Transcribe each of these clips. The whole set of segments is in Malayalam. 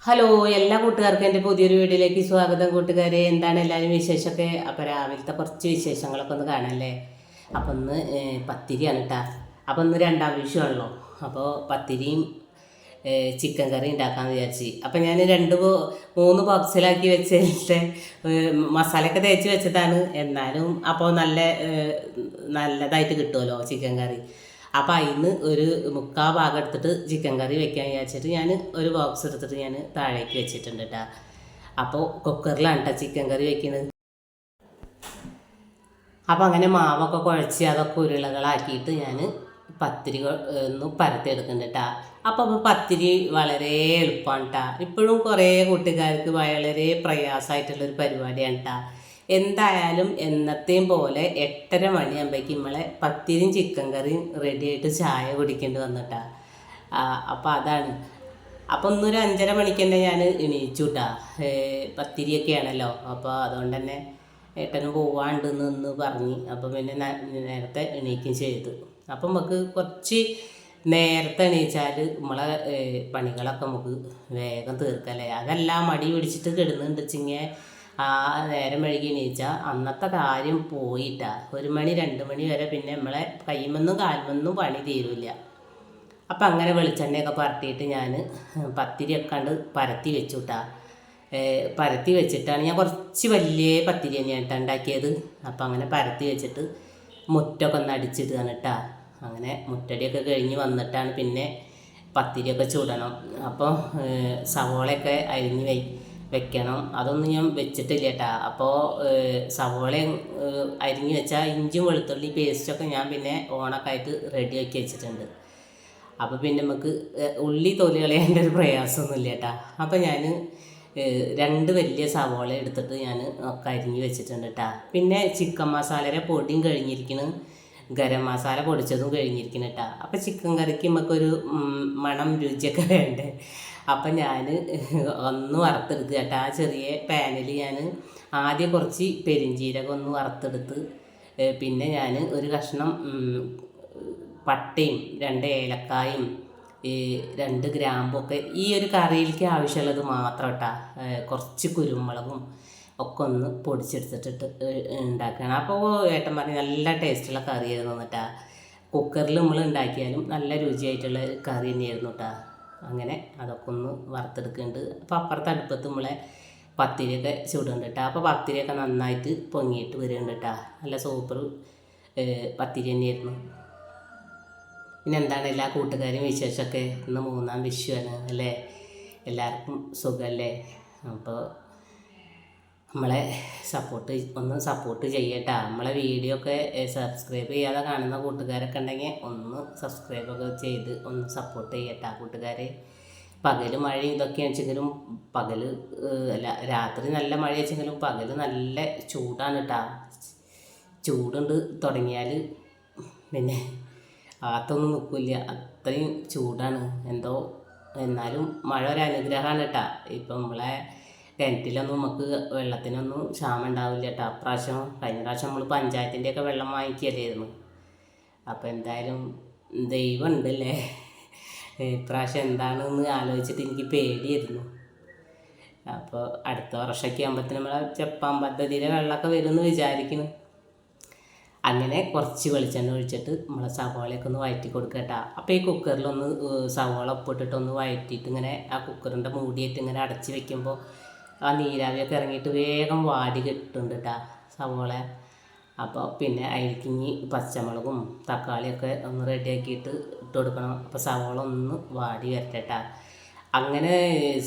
ഹലോ, എല്ലാ കൂട്ടുകാർക്കും എൻ്റെ പുതിയൊരു വീഡിയോയിലേക്ക് സ്വാഗതം. കൂട്ടുകാരെ, എന്താണ് എല്ലാവരും വിശേഷമൊക്കെ? അപ്പോൾ രാവിലത്തെ കുറച്ച് വിശേഷങ്ങളൊക്കെ ഒന്ന് കാണാമല്ലേ. അപ്പോൾ ഒന്ന് പത്തിരിയാണ് കേട്ടോ. അപ്പോൾ ഒന്ന് രണ്ടാം വിഷയമാണല്ലോ. അപ്പോൾ പത്തിരിയും ചിക്കൻ കറി ഉണ്ടാക്കാമെന്ന് വിചാരിച്ച്. അപ്പോൾ ഞാൻ മൂന്ന് ബോക്സിലാക്കി വെച്ചിട്ട് മസാലയൊക്കെ തേച്ച് വെച്ചതാണ്. എന്നാലും അപ്പോൾ നല്ലതായിട്ട് കിട്ടുമല്ലോ ചിക്കൻ കറി. അപ്പോൾ അതിന് ഒരു മുക്കാൽ ഭാഗം എടുത്തിട്ട് ചിക്കൻ കറി വെക്കാൻ വിചാരിച്ചിട്ട് ഞാൻ ഒരു ബോക്സ് എടുത്തിട്ട് ഞാൻ താഴേക്ക് വെച്ചിട്ടുണ്ട് കേട്ടോ. അപ്പോൾ കുക്കറിലാണ് കേട്ടോ ചിക്കൻ കറി വെക്കുന്നത്. അപ്പോൾ അങ്ങനെ മാവൊക്കെ കുഴച്ച് അതൊക്കെ ഉരുളകളാക്കിയിട്ട് ഞാൻ പത്തിരി ഒന്ന് പരത്തിയെടുക്കുന്നുണ്ട് കേട്ടോ. അപ്പോൾ പത്തിരി വളരെ എളുപ്പമാണ് കേട്ടോ. ഇപ്പോഴും കുറേ കൂട്ടുകാർക്ക് വളരെ പ്രയാസമായിട്ടുള്ളൊരു പരിപാടിയാണ് കേട്ടോ. എന്തായാലും എന്നത്തെയും പോലെ 8:30 മണിയാകുമ്പോഴേക്കും നമ്മളെ പത്തിരിയും ചിക്കൻ കറിയും റെഡിയായിട്ട് ചായ കുടിക്കേണ്ടി വന്നിട്ടാ. അപ്പോൾ അതാണ്. അപ്പോൾ ഒന്നൊരു 5:30 മണിക്ക് തന്നെ ഞാൻ എണീച്ചു കേട്ടാ. പത്തിരിയൊക്കെയാണല്ലോ. അപ്പോൾ അതുകൊണ്ട് തന്നെ ഏട്ടന് പോവാണ്ടെന്ന് പറഞ്ഞ് അപ്പോൾ പിന്നെ നേരത്തെ എണീക്കുകയും ചെയ്തു. അപ്പം നമുക്ക് കുറച്ച് നേരത്തെ എണീച്ചാൽ നമ്മളെ പണികളൊക്കെ നമുക്ക് വേഗം തീർക്കല്ലേ. അതെല്ലാം മടി പിടിച്ചിട്ട് കിടന്നുണ്ട് വെച്ചിങ്ങനെ നേരം വൈകി എണീച്ചാൽ അന്നത്തെ കാര്യം പോയിട്ടാ. 1 മണി 2 മണി വരെ പിന്നെ നമ്മളെ കൈമൊന്നും കാൽമൊന്നും പണി തീരില്ല. അപ്പം അങ്ങനെ വെളിച്ചെണ്ണയൊക്കെ പരത്തിയിട്ട് ഞാൻ പത്തിരിയൊക്കെ കണ്ട് പരത്തി വെച്ചു കേട്ടാ. പരത്തി വെച്ചിട്ടാണ് ഞാൻ കുറച്ച് വലിയ പത്തിരി തന്നെയാണ് ഉണ്ടാക്കിയത്. അപ്പം അങ്ങനെ പരത്തി വെച്ചിട്ട് മുറ്റൊക്കെ ഒന്ന് അടിച്ചിടുകയാണ് കേട്ടാ. അങ്ങനെ മുറ്റടിയൊക്കെ കഴിഞ്ഞ് വന്നിട്ടാണ് പിന്നെ പത്തിരിയൊക്കെ ചുടണം. അപ്പോൾ സവോളയൊക്കെ അരിഞ്ഞ് വെക്കണം. അതൊന്നും ഞാൻ വെച്ചിട്ടില്ല കേട്ടാ. അപ്പോൾ സവോളയും അരിഞ്ഞ് വെച്ചാൽ ഇഞ്ചും വെളുത്തുള്ളി പേസ്റ്റൊക്കെ ഞാൻ പിന്നെ ഓണൊക്കെ ആയിട്ട് റെഡിയാക്കി വെച്ചിട്ടുണ്ട്. അപ്പോൾ പിന്നെ നമുക്ക് ഉള്ളി തൊലി കളയേണ്ട ഒരു പ്രയാസമൊന്നുമില്ല കേട്ടാ. അപ്പോൾ ഞാൻ 2 വലിയ സവോള എടുത്തിട്ട് ഞാൻ ഒക്കെ അരിഞ്ഞ് വെച്ചിട്ടുണ്ട് കേട്ടാ. പിന്നെ ചിക്കൻ മസാലയുടെ പൊടിയും കഴിഞ്ഞിരിക്കുന്നു, ഗരം മസാല പൊടിച്ചതും കഴിഞ്ഞിരിക്കുന്നു കേട്ടാ. അപ്പോൾ ചിക്കൻ കറിക്ക് നമുക്കൊരു മണം രുചിയൊക്കെ വേണ്ടേ. അപ്പം ഞാൻ ഒന്ന് വറുത്തെടുത്ത് കേട്ടാ. ആ ചെറിയ പാനിൽ ഞാൻ ആദ്യം കുറച്ച് പെരിഞ്ചീരകം ഒന്ന് വറുത്തെടുത്ത്, പിന്നെ ഞാൻ ഒരു കഷ്ണം പട്ടയും 2 ഏലക്കായും 2 ഗ്രാമ്പൊക്കെ ഈ ഒരു കറിയിലേക്ക് ആവശ്യമുള്ളത് മാത്രം കേട്ടാ. കുറച്ച് കുരുമുളകും ഒക്കെ ഒന്ന് പൊടിച്ചെടുത്തിട്ട് ഉണ്ടാക്കുകയാണ്. അപ്പോൾ ഏട്ടൻ പറഞ്ഞ് നല്ല ടേസ്റ്റുള്ള കറിയായിരുന്നു കേട്ടാ. കുക്കറിൽ നമ്മൾ ഉണ്ടാക്കിയാലും നല്ല രുചിയായിട്ടുള്ള കറി തന്നെയായിരുന്നു കേട്ടാ. അങ്ങനെ അതൊക്കെ ഒന്ന് വറുത്തെടുക്കുന്നുണ്ട്. അപ്പോൾ അപ്പുറത്തെ അടുപ്പത്ത് നമ്മളെ പത്തിരിയൊക്കെ ചുടുന്നുണ്ട് കേട്ടോ. അപ്പോൾ പത്തിരിയൊക്കെ നന്നായിട്ട് പൊങ്ങിയിട്ട് വരുന്നുണ്ട് കേട്ടോ. നല്ല സൂപ്പർ പത്തിരി തന്നെയായിരുന്നു. പിന്നെ എന്താണ് എല്ലാ കൂട്ടുകാരും വിശേഷമൊക്കെ? ഇന്ന് 3-ാം വിഷുവാണ് അല്ലേ. എല്ലാവർക്കും സുഖമല്ലേ? അപ്പോൾ നമ്മളെ സപ്പോർട്ട് ചെയ്യട്ടാ. നമ്മളെ വീഡിയോ ഒക്കെ സബ്സ്ക്രൈബ് ചെയ്യാതെ കാണുന്ന കൂട്ടുകാരൊക്കെ ഉണ്ടെങ്കിൽ ഒന്ന് സബ്സ്ക്രൈബൊക്കെ ചെയ്ത് ഒന്ന് സപ്പോർട്ട് ചെയ്യട്ടാ കൂട്ടുകാരെ. പകൽ മഴ ഇതൊക്കെ വെച്ചെങ്കിലും അല്ല, രാത്രി നല്ല മഴ വെച്ചെങ്കിലും പകൽ നല്ല ചൂടാണ് കേട്ടാ. ചൂടുണ്ട് തുടങ്ങിയാൽ പിന്നെ അകത്തൊന്നും നിൽക്കില്ല, അത്രയും ചൂടാണ് എന്തോ. എന്നാലും മഴ ഒരു അനുഗ്രഹമാണ് കേട്ടാ. ഇപ്പം നമ്മളെ കിണറ്റിലൊന്നും നമുക്ക് വെള്ളത്തിനൊന്നും ക്ഷാമം ഉണ്ടാവില്ല കേട്ടോ. കഴിഞ്ഞ പ്രാവശ്യം നമ്മൾ പഞ്ചായത്തിൻ്റെയൊക്കെ വെള്ളം വാങ്ങിക്കലായിരുന്നു. അപ്പോൾ എന്തായാലും ദൈവം ഉണ്ടല്ലേ. ഇപ്രാവശ്യം എന്താണെന്ന് ആലോചിച്ചിട്ട് എനിക്ക് പേടിയായിരുന്നു. അപ്പോൾ അടുത്ത വർഷമൊക്കെ ആകുമ്പോഴത്തേനും നമ്മളെ ജപ്പാൻ പദ്ധതിയിലെ വെള്ളമൊക്കെ വരുമെന്ന് വിചാരിക്കുന്നു. അങ്ങനെ കുറച്ച് വെളിച്ചെണ്ണ ഒഴിച്ചിട്ട് നമ്മളെ സവോളയൊക്കെ ഒന്ന് വഴറ്റി കൊടുക്കുക കേട്ടോ. അപ്പോൾ ഈ കുക്കറിലൊന്ന് സവോള ഉപ്പിട്ടിട്ടൊന്ന് വഴറ്റിയിട്ട് ഇങ്ങനെ ആ കുക്കറിൻ്റെ മൂടിയിട്ട് ഇങ്ങനെ അടച്ച് വെക്കുമ്പോൾ ആ നീരാവിയൊക്കെ ഇറങ്ങിയിട്ട് വേഗം വാടി കിട്ടുന്നുണ്ട് കേട്ടോ സവോള. അപ്പോൾ പിന്നെ അതിലേക്ക് പച്ചമുളകും തക്കാളിയൊക്കെ ഒന്ന് റെഡിയാക്കിയിട്ട് ഇട്ട് കൊടുക്കണം. അപ്പോൾ സവോള ഒന്ന് വാടി വരട്ടെ. അങ്ങനെ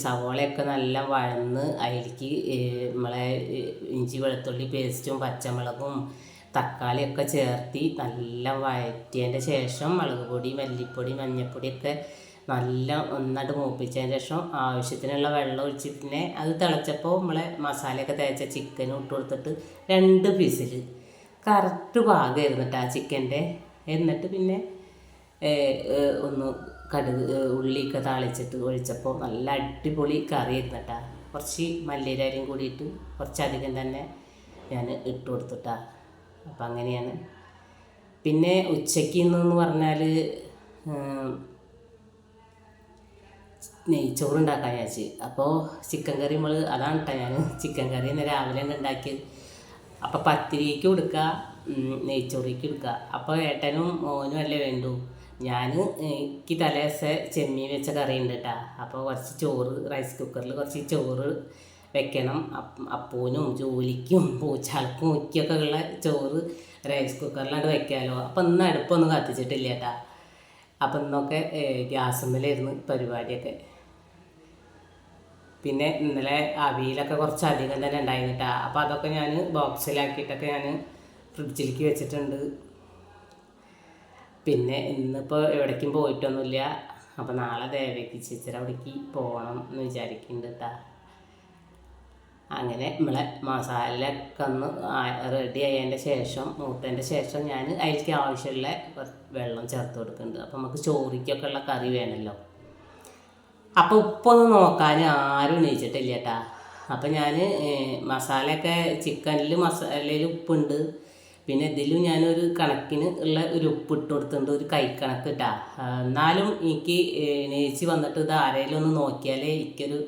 സവോളയൊക്കെ നല്ല വഴന്ന് അതിലേക്ക് നമ്മളെ ഇഞ്ചി വെളുത്തുള്ളി പേസ്റ്റും പച്ചമുളകും തക്കാളിയൊക്കെ ചേർത്തി നല്ല വഴറ്റിയതിൻ്റെ ശേഷം മുളക് പൊടി മല്ലിപ്പൊടി മഞ്ഞൾപ്പൊടിയൊക്കെ നല്ല ഒന്നായിട്ട് മൂപ്പിച്ചതിന് ശേഷം ആവശ്യത്തിനുള്ള വെള്ളം ഒഴിച്ച് പിന്നെ അത് തിളച്ചപ്പോൾ നമ്മളെ മസാലയൊക്കെ തേച്ച ചിക്കനും ഇട്ട് കൊടുത്തിട്ട് 2 പീസിൽ കറക്റ്റ് പാകമായിരുന്നു കേട്ടോ ആ ചിക്കൻ്റെ. എന്നിട്ട് പിന്നെ ഒന്ന് ഉള്ളിയൊക്കെ താളിച്ചിട്ട് ഒഴിച്ചപ്പോൾ നല്ല അടിപൊളി കറിയായിരുന്നു കേട്ടോ. കുറച്ച് മല്ലിയിലയും കൂടിയിട്ട് കുറച്ചധികം തന്നെ ഞാൻ ഇട്ട് കൊടുത്തിട്ടാ. അപ്പം അങ്ങനെയാണ്. പിന്നെ ഉച്ചയ്ക്ക് ഇന്നെന്ന് പറഞ്ഞാൽ നെയ്ച്ചോറ് ഉണ്ടാക്കാൻ വിചാരിച്ച്. അപ്പോൾ ചിക്കൻ കറി അതാണ് കേട്ടോ ഞാൻ ചിക്കൻ കറി ഇന്ന് രാവിലെ ഉണ്ടാക്കിയത്. അപ്പോൾ പത്തിരിക്ക് കൊടുക്കുക, നെയ്ച്ചോറിക്ക് എടുക്കുക. അപ്പോൾ ഏട്ടനും മോനും അല്ലേ വേണ്ടു. എനിക്ക് തലേദിവസം ചെമ്മീൻ വെച്ച കറി ഉണ്ട് കേട്ടോ. അപ്പോൾ കുറച്ച് ചോറ് റൈസ് കുക്കറിൽ കുറച്ച് ചോറ് വെക്കണം. അപ്പൂനും ജോലിക്കും പൂച്ചാൾക്കും മുക്കിയൊക്കെ ഉള്ള ചോറ് റൈസ് കുക്കറിലാണ്ട് വെക്കാമല്ലോ. അപ്പം ഇന്ന് അടുപ്പൊന്നും കത്തിച്ചിട്ടില്ല കേട്ടോ. അപ്പം ഇന്നൊക്കെ ഗ്യാസുമ്മലായിരുന്നു പരിപാടിയൊക്കെ. പിന്നെ ഇന്നലെ അവിയലൊക്കെ കുറച്ചധികം തന്നെ ഉണ്ടായിരുന്നു കേട്ടോ. അപ്പോൾ അതൊക്കെ ഞാൻ ബോക്സിലാക്കിയിട്ടൊക്കെ ഞാൻ ഫ്രിഡ്ജിലേക്ക് വെച്ചിട്ടുണ്ട്. പിന്നെ ഇന്നിപ്പോൾ എവിടേക്കും പോയിട്ടൊന്നുമില്ല. അപ്പോൾ നാളെ ദേവയ്ക്ക് ചേച്ചിയുടെ അവിടേക്ക് പോകണം എന്ന് വിചാരിക്കുന്നുണ്ട് കേട്ടോ. അങ്ങനെ നമ്മളെ മസാലയൊക്കെ ഒന്ന് റെഡി ആയതിൻ്റെ ശേഷം മൂത്തതിൻ്റെ ശേഷം ഞാൻ അതിലേക്ക് ആവശ്യമുള്ള വെള്ളം ചേർത്ത് കൊടുക്കുന്നുണ്ട്. അപ്പോൾ നമുക്ക് ചോറിക്കൊക്കെ ഉള്ള കറി വേണമല്ലോ. അപ്പോൾ ഉപ്പൊന്നും നോക്കാൻ ആരും എണീച്ചിട്ടില്ല കേട്ടാ. അപ്പം ഞാൻ മസാലയൊക്കെ ചിക്കനിൽ മസാലയിൽ ഉപ്പുണ്ട്, പിന്നെ ഇതിലും ഞാനൊരു കണക്കിന് ഉള്ള ഒരു ഉപ്പ് ഇട്ട് കൊടുത്തിട്ടുണ്ട്, ഒരു കൈക്കണക്ക് ഇട്ടാ. എന്നാലും എനിക്ക് എണീച്ച് വന്നിട്ട് ഇത് ആരെങ്കിലും ഒന്ന് നോക്കിയാലേ എനിക്കൊരു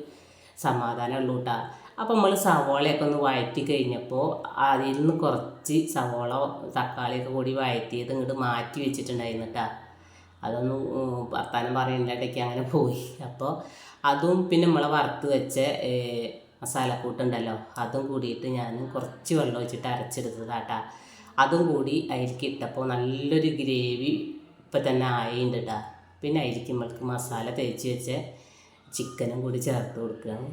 സമാധാനം ഉള്ളൂ കേട്ടാ. അപ്പോൾ നമ്മൾ സവോളയൊക്കെ ഒന്ന് വഴറ്റി കഴിഞ്ഞപ്പോൾ അതിൽ നിന്ന് കുറച്ച് സവോള തക്കാളിയൊക്കെ കൂടി വഴറ്റിയത് ഇങ്ങോട്ട് മാറ്റി വെച്ചിട്ടുണ്ടായിരുന്നു കേട്ടോ. അതൊന്നും വർത്താനം പറയുന്നിടയ്ക്ക് അങ്ങനെ പോയി. അപ്പോൾ അതും പിന്നെ നമ്മളെ വറുത്ത് വെച്ച മസാലക്കൂട്ടുണ്ടല്ലോ അതും കൂടിയിട്ട് ഞാൻ കുറച്ച് വെള്ളം ഒഴിച്ചിട്ട് അരച്ചെടുത്തതാട്ടാ. അതും കൂടി അതിലേക്ക് ഇട്ടപ്പോൾ നല്ലൊരു ഗ്രേവി ഇപ്പം തന്നെ ആയിട്ടുണ്ട് കേട്ടോ. പിന്നെ അതിലേക്ക് നമ്മൾക്ക് മസാല തേച്ച് വെച്ച ചിക്കനും കൂടി ചേർത്ത് കൊടുക്കുകയാണ്.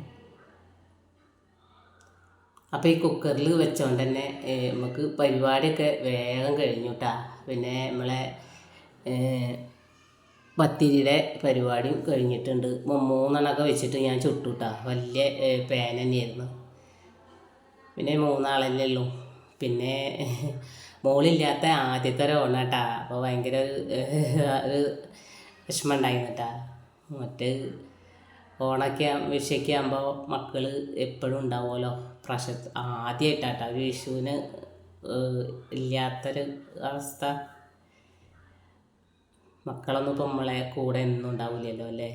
അപ്പോൾ ഈ കുക്കറിൽ വെച്ചോണ്ട് തന്നെ നമുക്ക് പരിപാടിയൊക്കെ വേഗം കഴിഞ്ഞു കേട്ടോ. പിന്നെ നമ്മളെ പത്തിരിയുടെ പരിപാടിയും കഴിഞ്ഞിട്ടുണ്ട്. 3 വെച്ചിട്ട് ഞാൻ ചുട്ടു കേട്ടോ. വലിയ പാൻ തന്നെയായിരുന്നു. പിന്നെ 3 ആളല്ലേ ഉള്ളൂ. പിന്നെ മോളില്ലാത്ത ആദ്യത്തെ ഒരു ഓണം കേട്ടോ. അപ്പോൾ ഭയങ്കര ഒരു വിഷമം ഉണ്ടായിരുന്നു കേട്ടോ. മറ്റ് ഓണൊക്കെ വിഷയൊക്കെ ആകുമ്പോൾ മക്കൾ എപ്പോഴും ഉണ്ടാവുമല്ലോ. ആദ്യമായിട്ടാട്ടോ ഒരു വിഷുവിന് ഇല്ലാത്തൊരു അവസ്ഥ. മക്കളൊന്നും ഇപ്പം നമ്മളെ കൂടെ ഒന്നും ഉണ്ടാവില്ലല്ലോ അല്ലേ.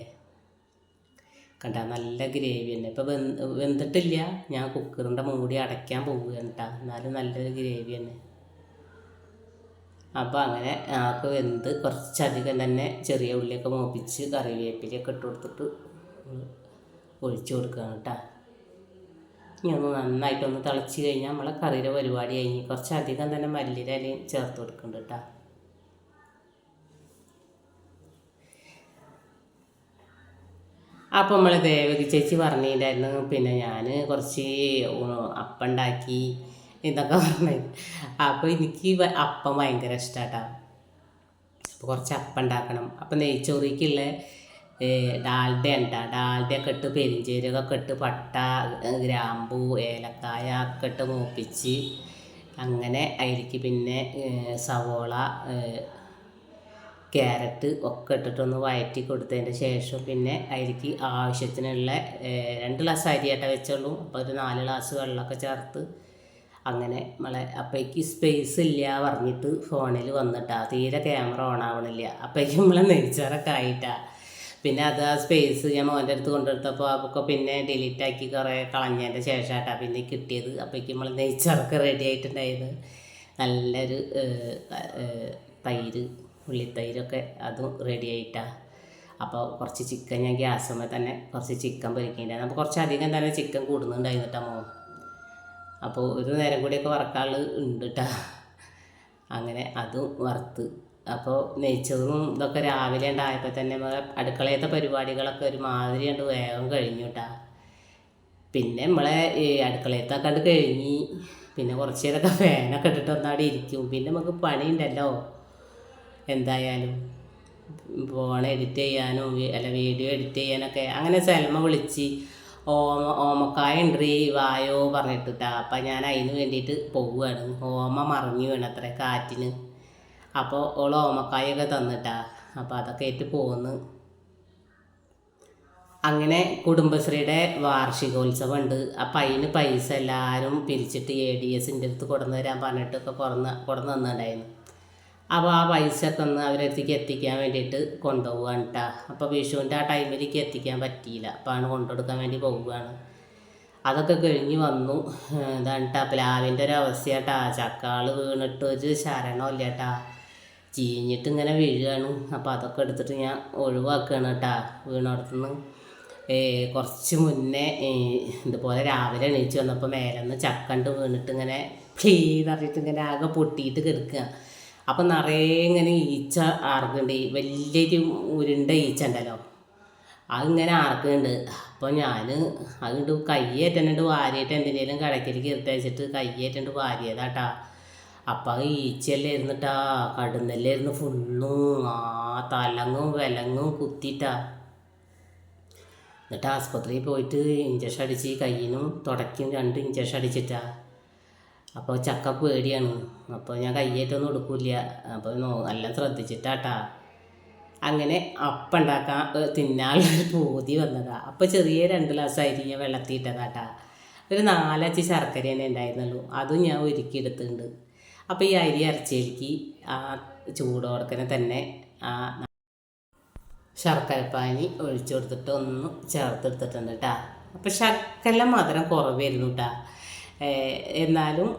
കണ്ട നല്ല ഗ്രേവി തന്നെ. ഇപ്പം വെന്തിട്ടില്ല, ഞാൻ കുക്കറിൻ്റെ മൂടി അടയ്ക്കാൻ പോവുകയാണ് കേട്ടോ. എന്നാലും നല്ലൊരു ഗ്രേവി തന്നെ. അപ്പോൾ അങ്ങനെ ആൾക്ക് വെന്ത് കുറച്ചധികം തന്നെ ചെറിയ ഉള്ളിയൊക്കെ മൂപ്പിച്ച് കറിവേപ്പിലൊക്കെ ഇട്ട് കൊടുത്തിട്ട് ഒഴിച്ചു കൊടുക്കുകയാണ് കേട്ടോ. ഇനി ഒന്ന് നന്നായിട്ടൊന്ന് തിളച്ച് കഴിഞ്ഞാൽ നമ്മളെ കറിയുടെ പരിപാടി കഴിഞ്ഞ് കുറച്ചധികം തന്നെ മല്ലിയുടെ ഇലയും ചേർത്ത് കൊടുക്കുന്നുണ്ട് കേട്ടോ. അപ്പോൾ നമ്മൾ ദേവകി ചേച്ചി പറഞ്ഞിട്ടുണ്ടായിരുന്നു. പിന്നെ ഞാൻ കുറച്ച് അപ്പം ഉണ്ടാക്കി ഇതൊക്കെ പറഞ്ഞു. അപ്പോൾ എനിക്ക് അപ്പം ഭയങ്കര ഇഷ്ടമാട്ടോ. അപ്പോൾ കുറച്ച് അപ്പം ഉണ്ടാക്കണം. അപ്പോൾ നെയ്ച്ചോറിക്കുള്ള ഡാൽഡ ഉണ്ടാ ഡാൽഡയൊക്കെ ഇട്ട് പെരിഞ്ചീരകമൊക്കെ ഇട്ട് പട്ട ഗ്രാമ്പൂ ഏലക്കായ ഒക്കെ ഇട്ട് മൂപ്പിച്ച് അങ്ങനെ അതിലേക്ക് പിന്നെ സവോള ക്യാരറ്റ് ഒക്കെ ഇട്ടിട്ടൊന്ന് വഴറ്റി കൊടുത്തതിൻ്റെ ശേഷം പിന്നെ അതിലേക്ക് ആവശ്യത്തിനുള്ള 2 ഗ്ലാസ് അരിയാട്ട വെച്ചുള്ളൂ. അപ്പോൾ ഒരു 4 ഗ്ലാസ് വെള്ളമൊക്കെ ചേർത്ത് അങ്ങനെ അപ്പോഴേക്ക് സ്പേസ് ഇല്ല പറഞ്ഞിട്ട് ഫോണിൽ വന്നിട്ടാ. തീരെ ക്യാമറ ഓൺ ആവണില്ല. അപ്പോഴേക്കും നമ്മളെ നെയ്ച്ചോറൊക്കെ ആയിട്ടാ. പിന്നെ അത് ആ സ്പേസ് ഞാൻ മോൻ്റെ അടുത്ത് കൊണ്ടെടുത്തപ്പോൾ അതൊക്കെ പിന്നെ ഡിലീറ്റാക്കി കുറേ കളഞ്ഞതിൻ്റെ ശേഷമായിട്ടാ പിന്നെ കിട്ടിയത്. അപ്പോഴേക്കും നമ്മൾ നെയ്ച്ചോറൊക്കെ റെഡി ആയിട്ടുണ്ടായിരുന്നു. നല്ലൊരു തൈര് ഉള്ളിത്തൈരൊക്കെ അതും റെഡി ആയിട്ടാണ്. അപ്പോൾ കുറച്ച് ചിക്കൻ ഞാൻ ഗ്യാസുമ്മേ തന്നെ കുറച്ച് ചിക്കൻ പൊരിക്കുന്നുണ്ടായിരുന്നു. അപ്പോൾ കുറച്ചധികം തന്നെ ചിക്കൻ കൂടുന്നുണ്ടായിരുന്നു കേട്ടോ മോൻ. അപ്പോൾ ഒരു നേരം കൂടിയൊക്കെ വറക്കാൾ ഉണ്ട് കേട്ടോ. അങ്ങനെ അതും വറുത്ത്. അപ്പോൾ നെയ്ച്ചോറും ഇതൊക്കെ രാവിലെ ഉണ്ടായപ്പോൾ തന്നെ അടുക്കളയത്തെ പരിപാടികളൊക്കെ ഒരുമാതിരി ഉണ്ട് വേഗം കഴിഞ്ഞു കേട്ടോ. പിന്നെ നമ്മളെ അടുക്കളയത്തൊക്കെ കണ്ട് കഴിഞ്ഞ് പിന്നെ കുറച്ച് നേരമൊക്കെ ഫാനൊക്കെ ഇട്ടിട്ട് ഒന്നാടെ ഇരിക്കും. പിന്നെ നമുക്ക് പണിയുണ്ടല്ലോ എന്തായാലും. ഫോൺ എഡിറ്റ് ചെയ്യാനും വീഡിയോ എഡിറ്റ് ചെയ്യാനൊക്കെ. അങ്ങനെ സൽമ വിളിച്ച് ഓമക്കായ ഉണ്ട് വായോ പറഞ്ഞിട്ടാ. അപ്പം ഞാൻ അതിന് വേണ്ടിയിട്ട് പോവുകയാണ്. ഓമ മറിഞ്ഞു വീണ അത്ര കാറ്റിന്. അപ്പോൾ ഓൾ ഓമക്കായൊക്കെ തന്നിട്ടാ. അപ്പോൾ അതൊക്കെ ആയിട്ട് പോകുന്നു. അങ്ങനെ കുടുംബശ്രീയുടെ വാർഷികോത്സവം ഉണ്ട്. അപ്പം അതിന് പൈസ എല്ലാവരും പിരിച്ചിട്ട് ADSൻ്റെ അടുത്ത് കൊടുന്നു തരാൻ പറഞ്ഞിട്ടൊക്കെ കൊടുന്ന് തന്നിട്ടുണ്ടായിരുന്നു. അപ്പോൾ ആ പൈസ ഒക്കെ ഒന്ന് അവരടുത്തേക്ക് എത്തിക്കാൻ വേണ്ടിയിട്ട് കൊണ്ടുപോവുകയാണ് കേട്ടോ. അപ്പോൾ വിഷുവിൻ്റെ ആ ടൈമിലേക്ക് എത്തിക്കാൻ പറ്റിയില്ല, അപ്പോൾ ആണ് കൊണ്ടുകൊടുക്കാൻ വേണ്ടി പോവുകയാണ്. അതൊക്കെ കഴിഞ്ഞ് വന്നു. ഇതാണ് കേട്ടോ പ്ലാവിൻ്റെ ഒരു അവസ്ഥയാട്ടാ. ചക്കാൾ വീണിട്ട് ഒരു ശരണമില്ല കേട്ടാ, ചീഞ്ഞിട്ട് ഇങ്ങനെ വീഴുകയാണ്. അപ്പോൾ അതൊക്കെ എടുത്തിട്ട് ഞാൻ ഒഴിവാക്കുകയാണ് കേട്ടാ വീണടത്തുനിന്ന്. കുറച്ച് മുന്നേ ഇതുപോലെ രാവിലെ എണീച്ച് വന്നപ്പോൾ മേലെന്ന് ചക്കണ്ട് വീണിട്ട് ഇങ്ങനെ ക്ലീൻ അറിയിട്ട് ഇങ്ങനെ ആകെ പൊട്ടിയിട്ട് കിടക്കുക. അപ്പം നിറയെ ഇങ്ങനെ ഈച്ച ആർക്കുന്നുണ്ട്, വലിയൊരു ഉരുണ്ട ഈച്ച ഉണ്ടല്ലോ, അതിങ്ങനെ ആർക്കുന്നുണ്ട്. അപ്പോൾ ഞാൻ അതുകൊണ്ട് കയ്യേറ്റുന്നുണ്ട് വാരിയിട്ട് എന്തിനേലും കടക്കിലേക്ക് എടുത്ത് വെച്ചിട്ട് കയ്യേറ്റുണ്ട് വാരിയതാട്ടാ. അപ്പം അത് ഈച്ചയല്ലേ ഇരുന്നിട്ടാ, കടുന്നല്ലേ ഇരുന്ന് ഫുള്ളും തലങ്ങും വിലങ്ങും കുത്തിയിട്ടാ. എന്നിട്ട് ആസ്പത്രിയിൽ പോയിട്ട് ഇഞ്ചക്ഷൻ അടിച്ച് കയ്യിനും തുടയ്ക്കും 2 ഇഞ്ചക്ഷൻ അടിച്ചിട്ടാ. അപ്പോൾ ചക്ക പേടിയാണ്, അപ്പോൾ ഞാൻ കയ്യേറ്റൊന്നും എടുക്കില്ല. അപ്പോൾ നല്ല ശ്രദ്ധിച്ചിട്ടാട്ടാ. അങ്ങനെ അപ്പം ഉണ്ടാക്കാൻ തിന്നാനുള്ളൊരു പൂതി വന്നതാ. അപ്പോൾ ചെറിയ 2 ഗ്ലാസ് അരി ഞാൻ വെള്ളത്തിയിട്ടതാട്ടാ. ഒരു 4 അച്ച് ശർക്കര തന്നെ ഉണ്ടായിരുന്നുള്ളൂ, അതും ഞാൻ ഒരുക്കിയെടുത്തിട്ടുണ്ട്. അപ്പോൾ ഈ അരി അരച്ചേക്ക് ആ ചൂടോടക്കനെ തന്നെ ആ ശർക്കരപ്പാനി ഒഴിച്ചു കൊടുത്തിട്ട് ഒന്ന് ചേർത്തെടുത്തിട്ടുണ്ട് കേട്ടോ. അപ്പോൾ ശർക്കര മധുരം കുറവായിരുന്നു കേട്ടോ, എന്നാലും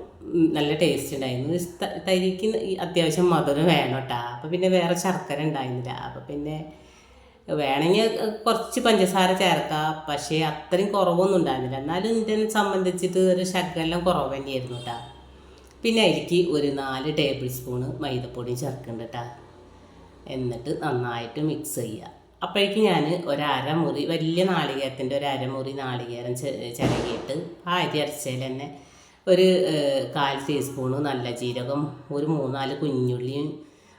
നല്ല ടേസ്റ്റ് ഉണ്ടായിരുന്നു. തരിക്ക് അത്യാവശ്യം മധുരം വേണം കേട്ടോ. അപ്പോൾ പിന്നെ വേറെ ശർക്കര ഉണ്ടായിരുന്നില്ല, അപ്പോൾ പിന്നെ വേണമെങ്കിൽ കുറച്ച് പഞ്ചസാര ചേർക്കാം, പക്ഷേ അത്രയും കുറവൊന്നും ഉണ്ടായിരുന്നില്ല. എന്നാലും ഇതിനെ സംബന്ധിച്ചിട്ട് ഒരു ശർക്കരെല്ലാം കുറവ് തന്നെയായിരുന്നു കേട്ടോ. പിന്നെ അതിലേക്ക് ഒരു 4 ടേബിൾ സ്പൂണ് മൈദപ്പൊടിയും ചേർക്കുന്നുണ്ട് കേട്ടോ. എന്നിട്ട് നന്നായിട്ട് മിക്സ് ചെയ്യുക. അപ്പോഴേക്കും ഞാൻ ഒരമുറി വലിയ നാളികേരത്തിൻ്റെ ഒരമുറി നാളികേരം ചിരകിയിട്ട് ആ അരി അരച്ചതിൽ തന്നെ ഒരു 1/4 ടീസ്പൂണ് നല്ല ജീരകം, ഒരു 3-4 കുഞ്ഞുള്ളിയും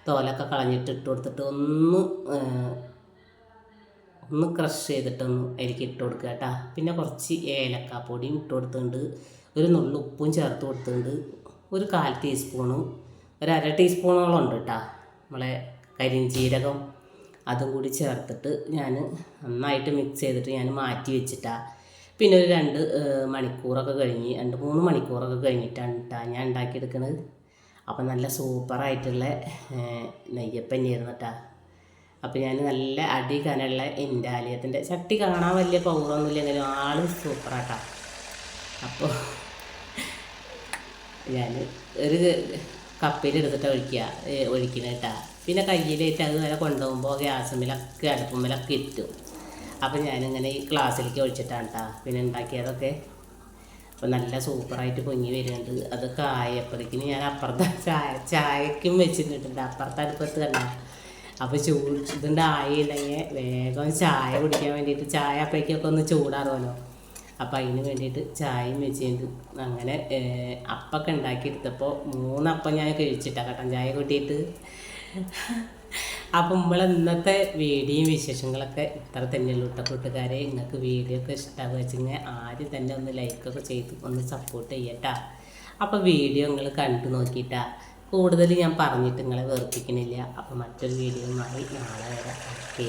തോലൊക്കെ കളഞ്ഞിട്ട് ഇട്ട് കൊടുത്തിട്ട് ഒന്ന് ക്രഷ് ചെയ്തിട്ടൊന്ന് അതിലേക്ക് ഇട്ട് കൊടുക്കുക കേട്ടോ. പിന്നെ കുറച്ച് ഏലക്കാപ്പൊടിയും ഇട്ട് കൊടുത്തിട്ടുണ്ട്, ഒരു നുള്ളു ഉപ്പും ചേർത്ത് കൊടുത്തിട്ടുണ്ട്, ഒരു 1/4 ടീസ്പൂണും 1/2 ടീസ്പൂണോളം ഉണ്ട് കേട്ടോ നമ്മളെ കരിഞ്ചീരകം, അതും കൂടി ചേർത്തിട്ട് ഞാൻ നന്നായിട്ട് മിക്സ് ചെയ്തിട്ട് ഞാൻ മാറ്റി വെച്ചിട്ടാണ്. പിന്നെ ഒരു 2 മണിക്കൂറൊക്കെ കഴിഞ്ഞ് 2-3 മണിക്കൂറൊക്കെ കഴിഞ്ഞിട്ടാണ് കേട്ടോ ഞാൻ ഉണ്ടാക്കിയെടുക്കുന്നത്. അപ്പം നല്ല സൂപ്പറായിട്ടുള്ള നെയ്യപ്പം തന്നെയായിരുന്നു കേട്ടോ. അപ്പോൾ ഞാൻ നല്ല അടി കനുള്ള ഇൻഡാലിയത്തിൻ്റെ ചട്ടി കാണാൻ വലിയ പൗറൊന്നുമില്ലെങ്കിലും ആൾ സൂപ്പറാട്ടോ. അപ്പോൾ ഞാൻ ഒരു കപ്പിലെടുത്തിട്ട് ഒഴിക്കണം കേട്ടോ. പിന്നെ കയ്യിലേറ്റ് അത് വരെ കൊണ്ടുപോകുമ്പോൾ ഗ്യാസുമ്മലൊക്കെ അടുപ്പുമ്മലൊക്കെ ഇട്ടും. അപ്പോൾ ഞാനിങ്ങനെ ഈ ഗ്ലാസ്സിലേക്ക് ഒഴിച്ചിട്ടാണ് കേട്ടോ പിന്നെ ഉണ്ടാക്കിയതൊക്കെ. അപ്പോൾ നല്ല സൂപ്പറായിട്ട് പൊങ്ങി വരുന്നുണ്ട്. അതൊക്കെ ആയപ്പോഴേക്കിന് ഞാൻ അപ്പുറത്തെ ചായക്കും വെച്ചിട്ടുണ്ട്, അപ്പുറത്തെ അടുപ്പത്ത് കണ്ട. അപ്പോൾ ഇതുണ്ട് ആയിട്ടുണ്ടെങ്കിൽ വേഗം ചായ കുടിക്കാൻ വേണ്ടിയിട്ട്, ചായ അപ്പോഴേക്കൊക്കെ ഒന്ന് ചൂടാറുമല്ലോ, അപ്പോൾ അതിന് വേണ്ടിയിട്ട് ചായയും വെച്ചിട്ടുണ്ട്. അങ്ങനെ അപ്പമൊക്കെ ഉണ്ടാക്കിയെടുത്തപ്പോൾ 3 അപ്പം ഞാൻ കഴിച്ചിട്ടാണ് കട്ടൻ ചായ കൂട്ടിയിട്ട്. അപ്പം ഇന്നത്തെ വീഡിയോയും വിശേഷങ്ങളൊക്കെ ഇത്ര തന്നെയുള്ളൂ കേട്ടോ കൂട്ടുകാരെ. നിങ്ങൾക്ക് വീഡിയോ ഒക്കെ ഇഷ്ടമാകുക വെച്ചെങ്കിൽ ആദ്യം തന്നെ ഒന്ന് ലൈക്കൊക്കെ ചെയ്ത് ഒന്ന് സപ്പോർട്ട് ചെയ്യട്ടാ. അപ്പോൾ വീഡിയോ നിങ്ങൾ കണ്ടു നോക്കിയിട്ടാ. കൂടുതൽ ഞാൻ പറഞ്ഞിട്ട് നിങ്ങളെ വെറുപ്പിക്കണില്ല. അപ്പോൾ മറ്റൊരു വീഡിയോയുമായി നാളെ വരാം. ഓക്കേ.